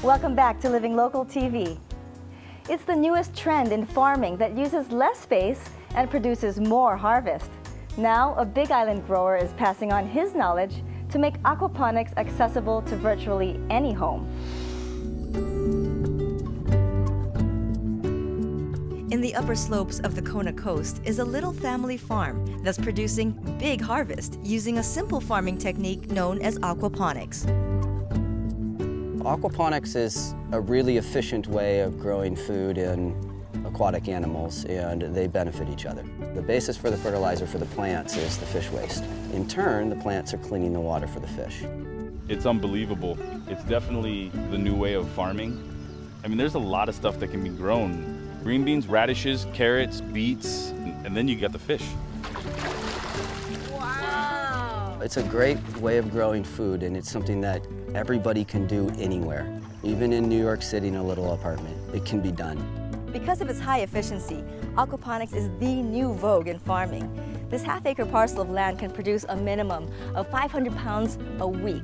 Welcome back to Living Local TV. It's the newest trend in farming that uses less space and produces more harvest. Now, a Big Island grower is passing on his knowledge to make aquaponics accessible to virtually any home. In the upper slopes of the Kona coast is a little family farm that's producing big harvest using a simple farming technique known as aquaponics. Aquaponics is a really efficient way of growing food in aquatic animals, and they benefit each other. The basis for the fertilizer for the plants is the fish waste. In turn, the plants are cleaning the water for the fish. It's unbelievable. It's definitely the new way of farming. I mean, there's a lot of stuff that can be grown. Green beans, radishes, carrots, beets, and then you get the fish. Wow! It's a great way of growing food, and it's something that everybody can do anywhere. Even in New York City in a little apartment, it can be done. Because of its high efficiency, aquaponics is the new vogue in farming. This half-acre parcel of land can produce a minimum of 500 pounds a week.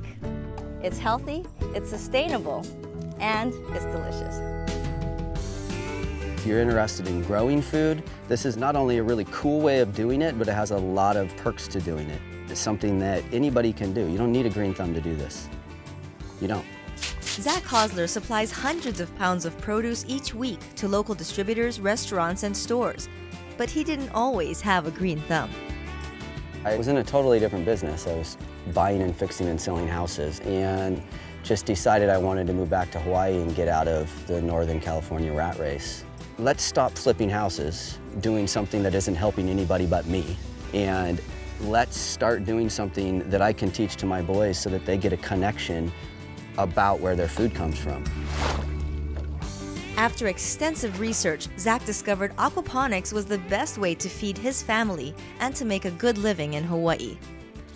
It's healthy, it's sustainable, and it's delicious. If you're interested in growing food, this is not only a really cool way of doing it, but it has a lot of perks to doing it. It's something that anybody can do. You don't need a green thumb to do this. You don't. Zach Hosler supplies hundreds of pounds of produce each week to local distributors, restaurants, and stores. But he didn't always have a green thumb. I was in a totally different business. I was buying and fixing and selling houses, and just decided I wanted to move back to Hawaii and get out of the Northern California rat race. Let's stop flipping houses, doing something that isn't helping anybody but me, and let's start doing something that I can teach to my boys so that they get a connection about where their food comes from. After extensive research, Zach discovered aquaponics was the best way to feed his family and to make a good living in Hawaii.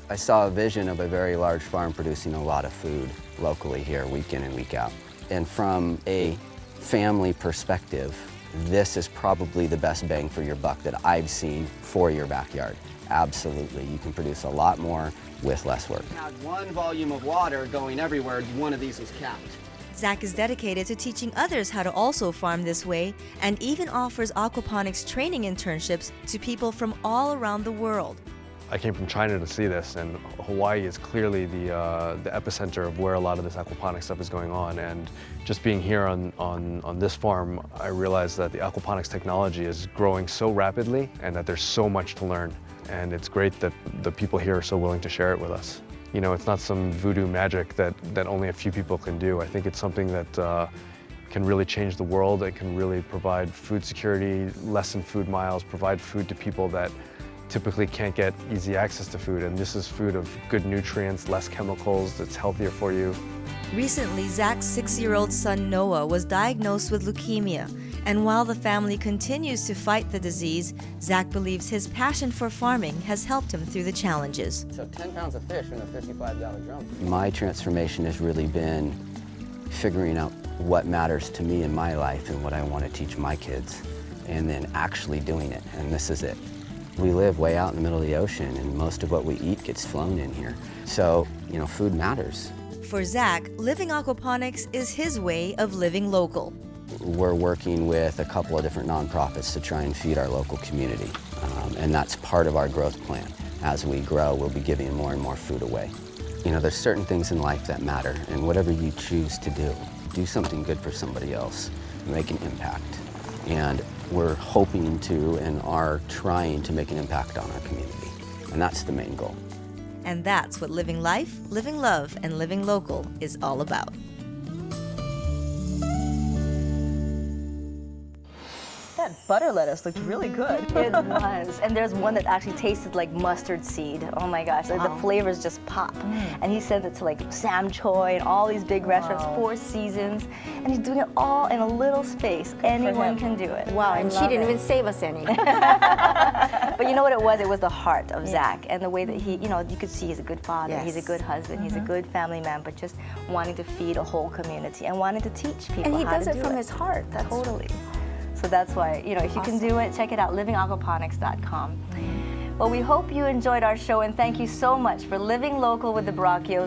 I saw a vision of a very large farm producing a lot of food locally here, week in and week out. And from a family perspective, this is probably the best bang for your buck that I've seen for your backyard. Absolutely, you can produce a lot more with less work. Had one volume of water going everywhere, one of these was capped. Zach is dedicated to teaching others how to also farm this way and even offers aquaponics training internships to people from all around the world. I came from China to see this, and Hawaii is clearly the epicenter of where a lot of this aquaponics stuff is going on. And just being here on this farm, I realized that the aquaponics technology is growing so rapidly and that there's so much to learn. And it's great that the people here are so willing to share it with us. You know, it's not some voodoo magic that only a few people can do. I think it's something that can really change the world. It can really provide food security, lessen food miles, provide food to people that typically can't get easy access to food. And this is food of good nutrients, less chemicals, that's healthier for you. Recently, Zach's 6-year-old son Noah was diagnosed with leukemia. And while the family continues to fight the disease, Zach believes his passion for farming has helped him through the challenges. So 10 pounds of fish in a $55 drum. My transformation has really been figuring out what matters to me in my life and what I want to teach my kids, and then actually doing it, and this is it. We live way out in the middle of the ocean, and most of what we eat gets flown in here. So, you know, food matters. For Zach, living aquaponics is his way of living local. We're working with a couple of different nonprofits to try and feed our local community, and that's part of our growth plan. As we grow, we'll be giving more and more food away. You know, there's certain things in life that matter, and whatever you choose to do something good for somebody else, make an impact. And we're hoping to and are trying to make an impact on our community, and that's the main goal. And that's what living life, living love, and living local is all about. That butter lettuce looked really good. It was. And there's one that actually tasted like mustard seed. Oh my gosh, like the flavors just pop. And he sent it to like Sam Choi and all these big restaurants, Four Seasons. And he's doing it all in a little space. Anyone can do it. Wow, and she didn't even save us any. But you know what it was? It was the heart of Zach and the way that he, you know, you could see he's a good father, he's a good husband, he's a good family man, but just wanting to feed a whole community and wanting to teach people And he how does to it do from his heart. That's Totally. So that's why, you know, if you can do it, check it out, livingaquaponics.com. Well, we hope you enjoyed our show, and thank you so much for living local with the Baraquios